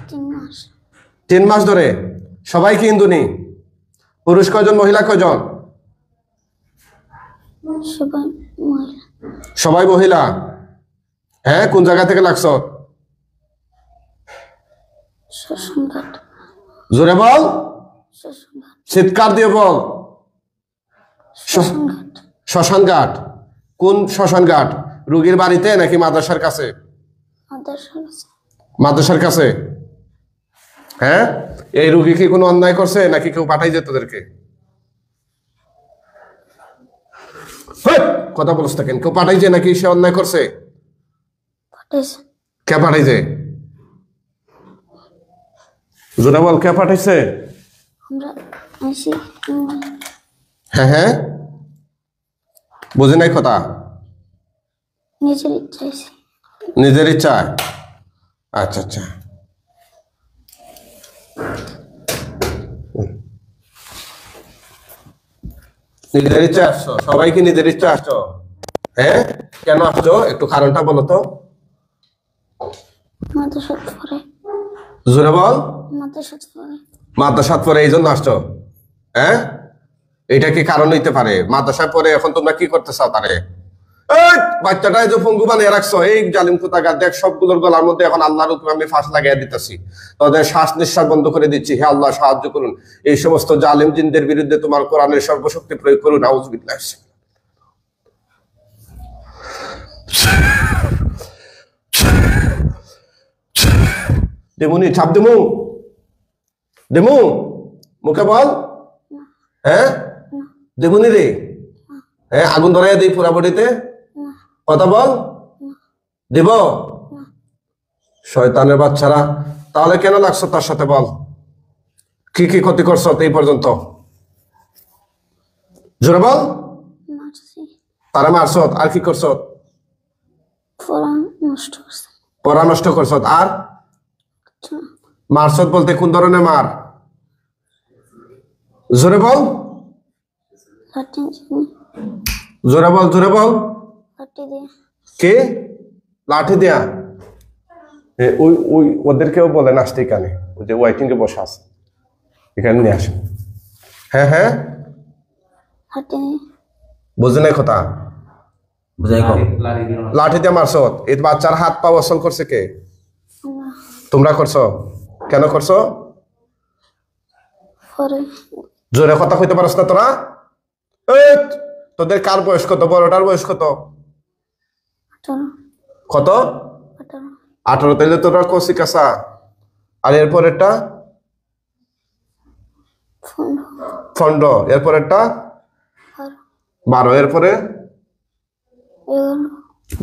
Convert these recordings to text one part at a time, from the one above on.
3 মাস। 3 মাস ধরে। সবাই কি হিন্দু নি? পুরুষ কয়জন, মহিলা কয়জন? সবাই মহিলা। সবাই মহিলা। হ্যাঁ, কোন জায়গা থেকে লাগছো? শ্মশানঘাট। জোরে বল। শ্মশানঘাট। চিৎকার দিয়ে বল। শ্মশানঘাট। শ্মশানঘাট। কোন শ্মশানঘাট? রোগীর বাড়িতে নাকি মাদ্রাসার কাছে? মাদ্রাসার কাছে। হ্যাঁ, এই রোগী কি কোনো অন্যায় করছে নাকি কেউ পাঠাইছে তোদেরকে? কথা বলছ কেন? কেউ পাঠাইছে নাকি সে অন্যায় করছে? কে পাঠাইছে? জোরে বল, কে পাঠাইছে? হ্যাঁ হ্যাঁ, বুঝি নাই কথা। নিজের ইচ্ছায়। আচ্ছা আচ্ছা, নিজের ইচ্ছা আসছো? সবাই কি নিজের ইচ্ছা আসছো? হ্যাঁ, কেন আসছো একটু কারণটা বলো তো। জোরে বল। মাদ্রাসাত পরে এই জন্য আসছো? হ্যাঁ, এটা কি কারণ হইতে পারে? মাদ্রাসায় পরে এখন তোমরা কি করতে চাও? তারে বাচ্চাটা যে পঙ্গু বানিয়ে রাখছো, এই জালিম কোথাকার, দেখ সবগুলোর গলার মধ্যে এখন আল্লাহর হুকুমে আমি ফাঁস লাগিয়ে দিতেছি, তাদের শ্বাস নিঃশ্বাস বন্ধ করে দিচ্ছি। হে আল্লাহ, সাহায্য করুন। এই সমস্ত জালিম জিনদের বিরুদ্ধে তোমার কোরআনের সর্বশক্তি প্রয়োগ করুন। আউযুবিল্লাহ। দেমুনি ছাপ দেমু, দেমু মুখে বল। হ্যাঁ, দেমুনি রে। হ্যাঁ, আগুন ধরাইয়া দিই পুরা বডিতে। কথা বল। দেব? শয়তানের বাচ্চারা, তাহলে কেন লাগছো তার সাথে? বল, কি কি ক্ষতি করছো এই পর্যন্ত? জোরে বল। তারা মারছ, আর কি করছ? পড়া নষ্ট করছ। আর মারছ বলতে কোন ধরনের মার? জোরে বল, জোরে বল, জোরে বল। কে? লাঠি দেয়া? ওই ওই ওদেরকেও বলেন আসতে এখানে, ওই যে ওয়াইটিং এ বসে আছে, এখানে নিয়ে আসেন। হ্যাঁ হ্যাঁ, বুঝে নাই কথা? লাঠি দিয়ে মারছ। এই বাচ্চার হাত পা অসল করছে কে? তোমরা করছো। কেন করছো? জোরে কথা কইতে পারছ না তোরা? তোদের কার বয়স কত? বড়টার বয়স কত? কত? 18। তাইলে তোরা কষি কাঁচা। আর এরপরেরটা 15, এরপরেরটা 12, এরপরে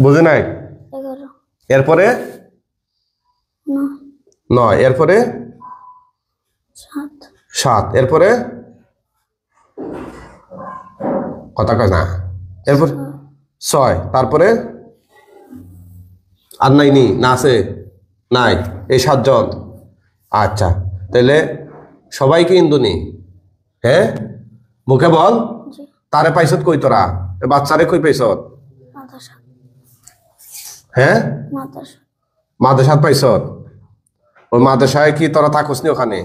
বুঝি নাই। এরপরে 9, এরপরে 7, এরপরে কথা কয় না। এরপর 6, তারপরে আর নাই নি না আছে? নাই, এই 7 জন। আচ্ছা, তাহলে সবাই কি হিন্দু নি? হ্যাঁ, মুখে বল। তারে পাইছত কই তোরা? বাচ্চারে কই পাইছত? হ্যাঁ, মাদ্রাসাত পাইছত। ওই মাদ্রাসায় কি তোরা থাকস নি ওখানে?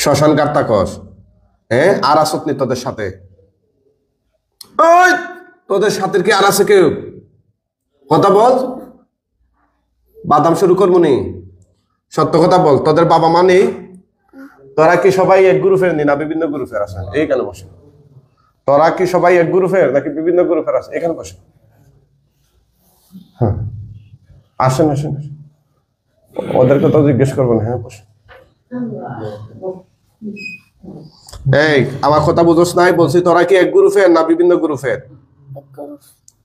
শ্মশানঘাট থাকস। হ্যাঁ, আর আসত নি তোদের সাথে? তোদের সাথে কি আর আছে কেউ? কথা বল, বাদাম শুরু করবো নি? সত্য কথা বল, তোদের বাবা মা নেই? তোরা কি সবাই এক গ্রুপের নি না বিভিন্ন গ্রুপের আছে? এইখানে বসে। তোরা কি সবাই এক গ্রুপের নাকি বিভিন্ন গ্রুপের আছে? এখানে বসে। হ্যাঁ, আসেন আসেন, ওদেরকে তো জিজ্ঞেস করবো না। হ্যাঁ, বসে। এই, আমার কথা বুঝোস নাই? বলছি তোরা কি এক গ্রুপের না বিভিন্ন গ্রুপের?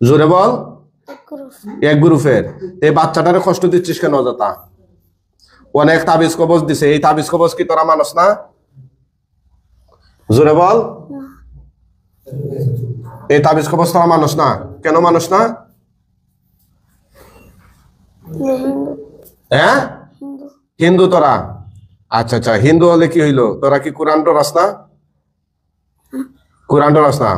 জোরে বল। এক গ্রুপের। এই বাচ্চাটারে কষ্ট দিচ্ছিস কেন অযথা? অনেক তাবিজ কবজ দিছে, এই তাবিজ কবজ কি তোরা মানুষ না? জোরে বল। এই তাবিজ কবজ তোরা মানুষ না? কেন মানুষ না? হ্যাঁ, হিন্দু তোরা। আচ্ছা আচ্ছা, হিন্দু হলে কি হইলো? তোরা কি কোরআন ডরাস না? কোরআন ডরাস না?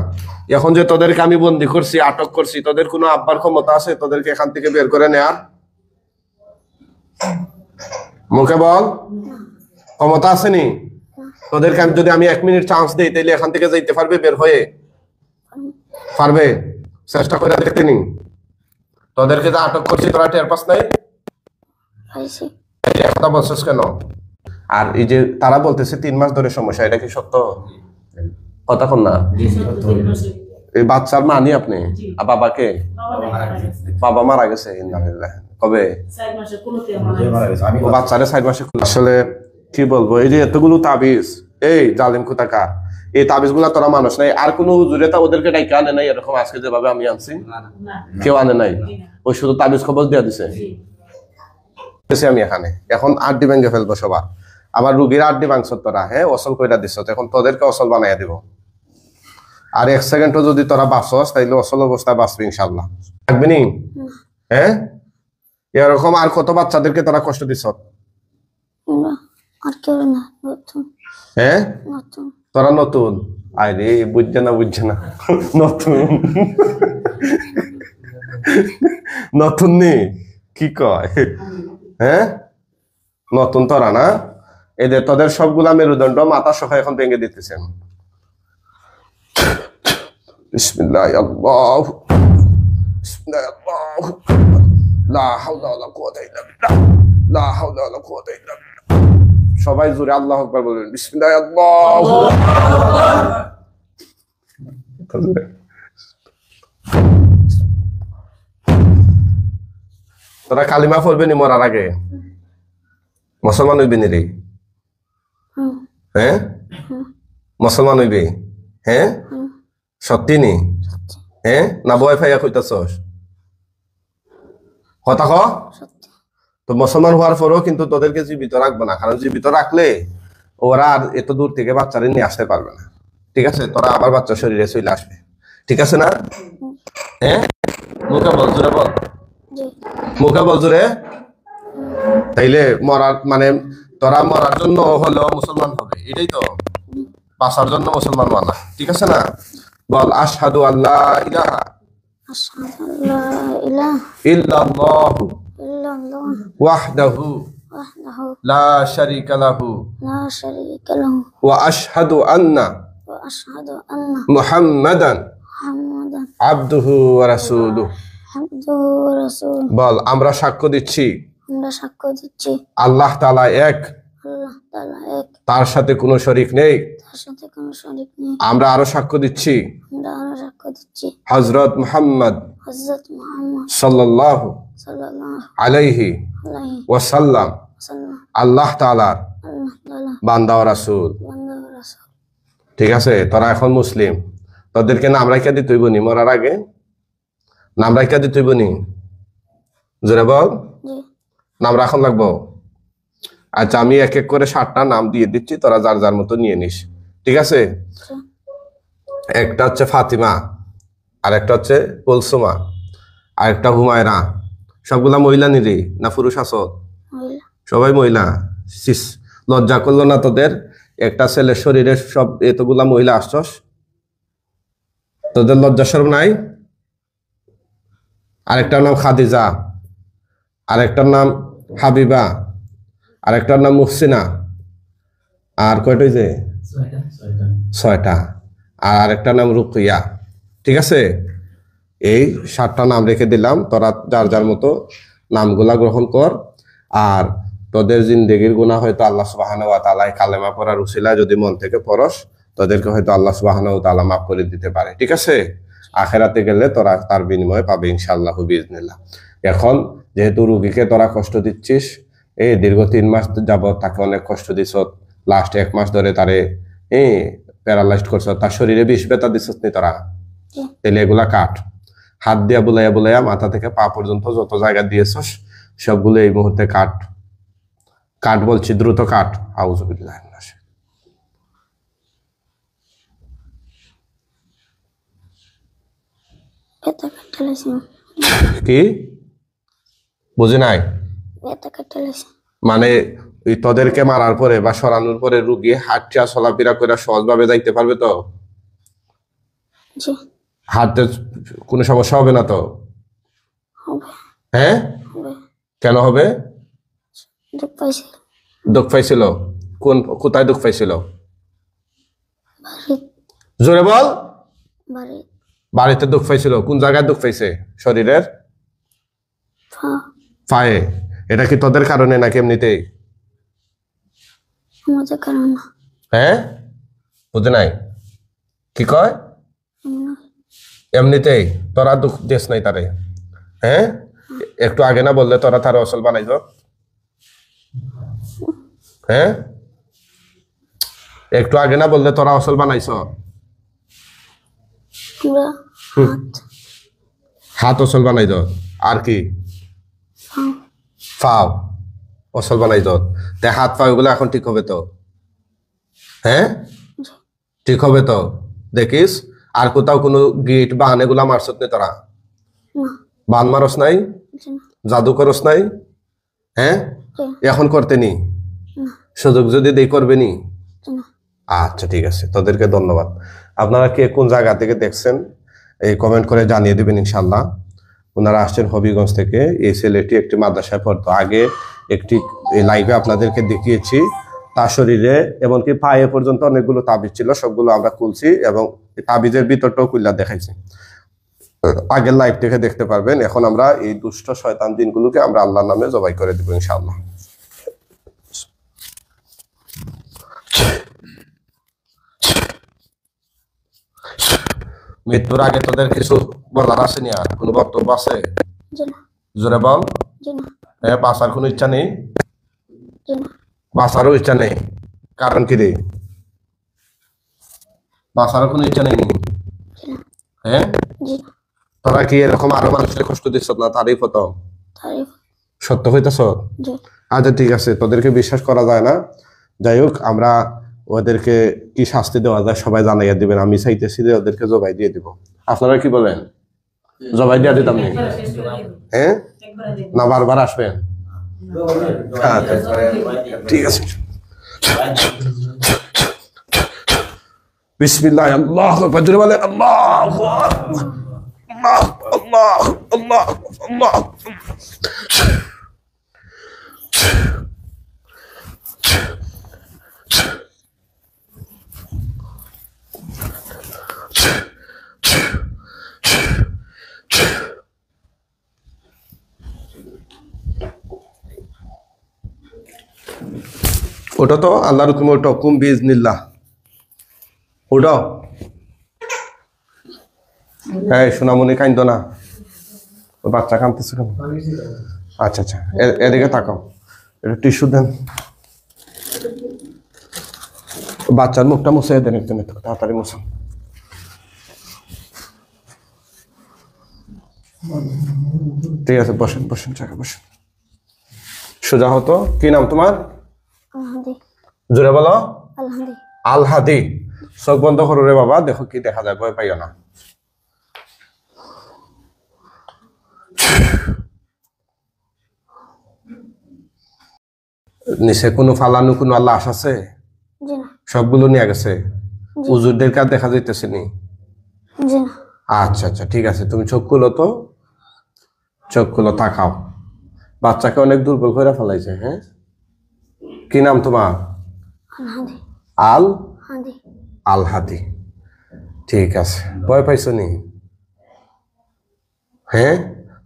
এখন যে তোদেরকে আমি বন্দি করছি, আটক করছি, তোদের কোনো আব্বার ক্ষমতা আছে তোদেরকে এখান থেকে বের করে নেয়ার? মুখে বল। ক্ষমতা আসেনি তোদেরকে? যদি আমি 1 মিনিট চান্স দিই তাহলে এখান থেকে যাইতে পারবে বের হয়ে? পারবে? চেষ্টা করে দেখতে নি। তোদেরকে যে আটক করছি তোরা টের পাস নাই? পাইছি। কথা বলছিস কেন? আর এই যে তারা বলতেছে 3 মাস ধরে সমস্যা, এটা কি সত্য? কথা কন না। এই বাচ্চার মা নি আপনি? আর বাবাকে? বাবা মারা গেছে। কবে? বাচ্চারে 4 মাসে। আসলে কি বলবো, এই যে এতগুলো তাবিজ, এই জালিম কোথাকার, এই তাবিজ গুলা তোরা মানুষ নাই। আর কোন হুজুরে তা ওদেরকে ডাইকে আনে নাই এরকম আজকে যেভাবে আমি আনছি? কেউ আনে নাই। ওই শুধু তাবিজ খবর দিয়ে দিছে। আমি এখানে এখন 8 ডি ভেঙে ফেলবো সবার। আবার রুগীর 8 ডি ভাঙছ তোরা, হ্যাঁ অসল কইরা দিছ, এখন তোদেরকে অসল বানাইয়া দিব। আর 1 সেকেন্ডও যদি তোরা বাঁচস তাইলে অসল অবস্থায় বাঁচবি ইনশাল্লাহ। থাকবি নি? হ্যাঁ এরকম আর কত বাচ্চাদেরকে তোরা কষ্ট দিছ? আর কেউ না, নতুন। হ্যাঁ নতুন। তোরা নতুন? আরে বুঝছে না নতুন নতুন নি কি কয়? হ্যাঁ নতুন তোরা না? এদের তোদের সবগুলা মেরুদণ্ড মাথা সহ এখন ভেঙে দিতেছেন। বিসমিল্লাহ আল্লাহু বিসমিল্লাহ আল্লাহু লা হাওলা ওয়ালা কুওয়াতা ইল্লা বিল্লাহ লা হাওলা ওয়ালা কুওয়াতা ইল্লা বিল্লাহ। সবাই জোরে আল্লাহু আকবার বলবেন। বিসমিল্লাহ আল্লাহু তোরা কালিমা পড়বে নি মরার আগে? মুসলমান হইবি নি রে? হ্যাঁ মুসলমান হইবি? হ্যাঁ সত্যি নি? হ্যাঁ না বয় ফাইয়া কইতাছস? কথা ক। তো মুসলমান হওয়ার পরও কিন্তু তোদেরকে জীবিত রাখবো না, কারণ জীবিত রাখলে ওরা আর এত দূর থেকে বাচ্চারে নিয়ে আসতে পারবে না। ঠিক আছে? তোরা আবার বাচ্চা শরীরে চলে আসবে। ঠিক আছে না? হ্যাঁ মুখে বল জোরে বল। মুখে বল জোরে। তাইলে মরার মানে তোরা মরার জন্য হলো মুসলমান হবে, এটাই তো? বাঁচার জন্য মুসলমান মানা। ঠিক আছে না? বল আশহাদু আল্লা ইলাহা ইল্লাল্লাহু ওয়াহদাহু লা শারীকা লাহু ওয়া আশহাদু আন্না মুহাম্মাদান আবদুহু ওয়া রাসূলুহু। বল আমরা সাক্ষ্য দিচ্ছি আল্লাহ তাআলা এক, তার সাথে কোনো শরীক নেই। আমরা আরো সাক্ষ্য দিচ্ছি হযরত মুহাম্মদ সাল্লাল্লাহু আলাইহি ওয়াসাল্লাম আল্লাহ তাআলার বান্দা ও রাসূল। ঠিক আছে? তোরা এখন মুসলিম, তোদেরকে নাম রাইখা দিতে হইব নি মরার আগে? নাম রাইখা দিতে হইব নি? জোরে বল। নাম রাখন লাগবো? আচ্ছা আমি এক এক করে 7টা নাম দিয়ে দিচ্ছি, তোরা যার যার মতো নিয়ে নিস। ঠিক আছে? একটা হচ্ছে ফাতিমা, আর একটা হচ্ছে কুলসুমা, আর একটা হুমায়রা। সবগুলা মহিলা নিরি না পুরুষ আছো? সবাই মহিলা। লজ্জা করলো না তোদের? একটা ছেলের শরীরে সব এতগুলা মহিলা আসছস, তোদের লজ্জা শরম নাই? আরেকটার নাম খাদিজা, আরেকটার নাম হাবিবা, আরেকটার নাম মুহসিনা, আর কয়টা হইছে? 6টা। আর আরেকটার নাম রুকিয়া। ঠিক আছে? এই 7টা নাম রেখে দিলাম, তোরা যার যার মতো নামগুলা গ্রহণ কর। আর তোদের জিন্দেগির গুনাহ হয়তো আল্লাহ সুবহানাহু ওয়া তাআলা কালেমা পড়ার উসিলায় যদি মন থেকে পড়স, তোদেরকে হয়তো আল্লাহ সুবহানাহু ওয়া তাআলা মাফ করে দিতে পারে। ঠিক আছে? আখিরাতে গেলে তোরা তার বিনিময় পাবে ইনশাআল্লাহ বিইজনিল্লাহ। এখন যেহেতু রোগীকে তোরা কষ্ট দিচ্ছিস, এই দীর্ঘ 3 মাস যাবত তাকে অনেক কষ্ট দিছ, লাস্ট 1 মাস ধরে তারে প্যারালাইজড করছ, তার শরীরে বিষ ব্যথা দিছস নি তোরা? তাহলে এগুলা কাট। হাত দিয়া বুলাইয়া বুলাইয়া মাথা থেকে পা পর্যন্ত যত জায়গা দিয়েছস সবগুলো এই মুহূর্তে কাট। কাট বলছি, দ্রুত কাট। আউযুবিল্লাহ। কি বুঝি নাই? মানে তোদেরকে মারার পরে বা সরানোর পরে রুগী হাঁটা চলাফেরা করে সহজভাবে যাইতে পারবে তো? হাঁটতে কোনো সমস্যা হবে না তো? হ্যাঁ কেন হবে? দুঃখ পাইছিল? কোথায় দুঃখ পাইছিল? বাড়ি জোরে বল। বাড়ি বাড়িতে দুঃখ পাইছিল। কোন জায়গায় দুঃখ পাইছে? শরীরের পা পায়ে। এটা কি তোদের কারণে নাকি এমনিতেই? আমাদের কারণ না। হ্যাঁ, বুঝে নাই কি কয়? এমনি এমনিতেই তোরা দুঃখ দিস নাই তারে? হ্যাঁ, একটু আগে না বললে তোরা তার অসল বানাইছ? হ্যাঁ, একটু আগে না বললে তোরা অসল বানাইছ? আমরা হাত হাত অসল বানাইছ। আর কি? পা ফাও অসল বানাইছ। তে হাত পা ওগুলো এখন ঠিক হবে তো? হ্যাঁ, ঠিক হবে তো? দেখিস আর কোথাও কোনো গিট বান এগুলা মারছত নি তোরা? না বান মারস নাই? জি না জাদু করস নাই? হ্যাঁ, জি এখন করতে নি? না সুযোগ যদি দেই করবে নি? জি না। আচ্ছা ঠিক আছে, তোদেরকে ধন্যবাদ। আপনারা কে কোন জায়গা থেকে দেখছেন এই কমেন্ট করে জানিয়ে দিবেন ইনশাল্লাহ। ওনারা আসছেন হবিগঞ্জ থেকে। এই ছেলেটি একটি মাদ্রাসায় পড়তো আগে। একটি লাইভে আপনাদেরকে দেখিয়েছি তার শরীরে এমনকি পায়ে পর্যন্ত অনেকগুলো তাবিজ ছিল, সবগুলো আমরা খুলছি এবং তাবিজের ভিতরটাও খুললা দেখাইছি। আগের লাইভ থেকে দেখতে পারবেন। এখন আমরা এই দুষ্ট শয়তান দিনগুলোকে আমরা আল্লাহর নামে জবাই করে দিব ইনশাআল্লাহ। মৃত্যুর আগে তোদের কিছু বলার আসেনি? আর কোনো বক্তব্য আছে? জি না জোরে বল। জি না হ্যাঁ, বাঁচার কোনো ইচ্ছা নেই? জি না। বাঁচারও ইচ্ছা নেই? কারণ কি রে? বাঁচারও কোনো ইচ্ছা নেই? জি না হ্যাঁ, জি না। তোরা কি এরকম আরো মানুষকে কষ্ট দিচ্ছ না? তারই প্রথম তারিফ সত্য হইতেছ? জি আচ্ছা ঠিক আছে, তোদেরকে বিশ্বাস করা যায় না। যাই হোক, আমরা ওদেরকে কি শাস্তি দেওয়া যায় সবাই জানাইয়া দিবেন। আমি চাইতেছি যে ওদেরকে জবাই দিয়ে দিব। আপনারা কি বলেন? জবাই দিয়ে দিতাম নি? হ্যাঁ, না বারবার আসবেন? আচ্ছা ঠিক আছে। বিসমিল্লাহ, আল্লাহু আকবার। জোরে বলেন আল্লাহু আকবার। আল্লাহ আল্লাহ আল্লাহ আল্লাহ। ওটা তো আল্লাহর হুকুম, ওটা হুকুম বিইজনিল্লাহ। ওটাও হ্যাঁ, সোনামণি কাইন্দ না, ওই বাচ্চা কাঁদতেছে কেন? আচ্ছা আচ্ছা, এদিকে তাকাও, একটু টিস্যু দেন। বাচ্চার মুখটা মুছে দেন একজন, একটু তাড়াতাড়ি মুছান। ঠিক আছে, বসেন বসেন, জায়গা বসেন। সোজা হতো। কি নাম তোমার? আলহাদি জোরে বলো। আলহাদি আলহাদি। চোখ বন্ধ করো রে বাবা, দেখো কি দেখা যায়, ভয় পাইও না। নিচে কোনো ফালানো কোনো আল্লাহ আছে? জি না সবগুলো নিয়ে গেছে? উজুরদের কাজ দেখা যাইতেছে নি? জি না। আচ্ছা আচ্ছা ঠিক আছে, তুমি চোখ খুলো তো, চোখ খুলো, তাকাও। বাচ্চাকে অনেক দুর্বল করে ফেলাইছে। হ্যাঁ, কি নাম তোমার? আলহাদি আল হাদি আলহাদি। ঠিক আছে, ভয় পাইছো নি? হ্যাঁ,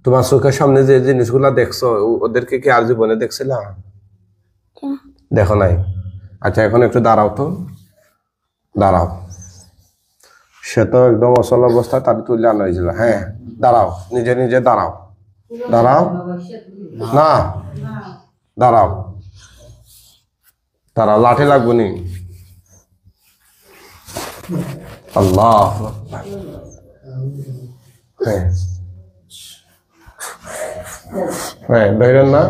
তোমার চোখের সামনে যে জিনিসগুলা দেখছো ওদেরকে কি আর জীবনে দেখছিলা? জি না দেখো নাই? আচ্ছা, এখন একটু দাঁড়াও তো, দাঁড়াও। সে তো একদম অচল অবস্থা, তার তুলে আনা হয়েছিল। হ্যাঁ, দাঁড়াও, নিজে নিজে দাঁড়াও, দাঁড়াও না, দাঁড়াও, দাঁড়াও, লাঠি লাগবো নি? আল্লাহ, হ্যাঁ হ্যাঁ, ধরেন না,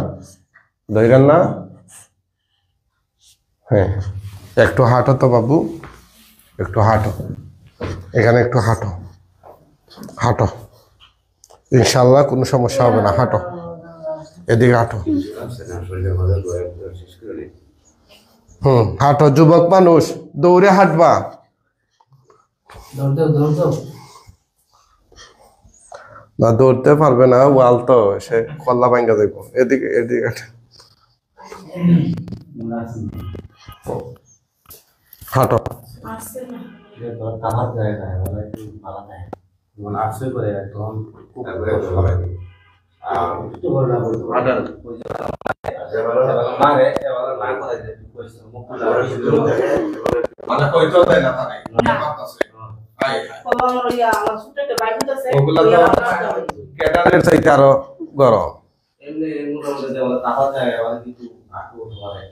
ধরেন না। হ্যাঁ, একটু হাঁটো তো বাবু, একটু হাঁটো, এখানে একটু হাঁটো, হাঁটো, ইনশাল্লাহ কোনো সমস্যা হবে না। হাঁটো, এদিকে হাঁটো। হাঁটো, যুবক মানুষ, দৌড়ে হাঁটবা। না, দৌড়তে পারবে না, ওয়াল তো, সে কল্লা ভাঙ্গা যাইব। এদিকে এদিকে হাঁটো। হাঁটো মানে কইতো দেয় না তারে ওগুলা তো ক্যাডারের চাইতে আরো গরম এমনি মোটামুটি দেওয়া তাহা যায় কিছু আটু হতে পারে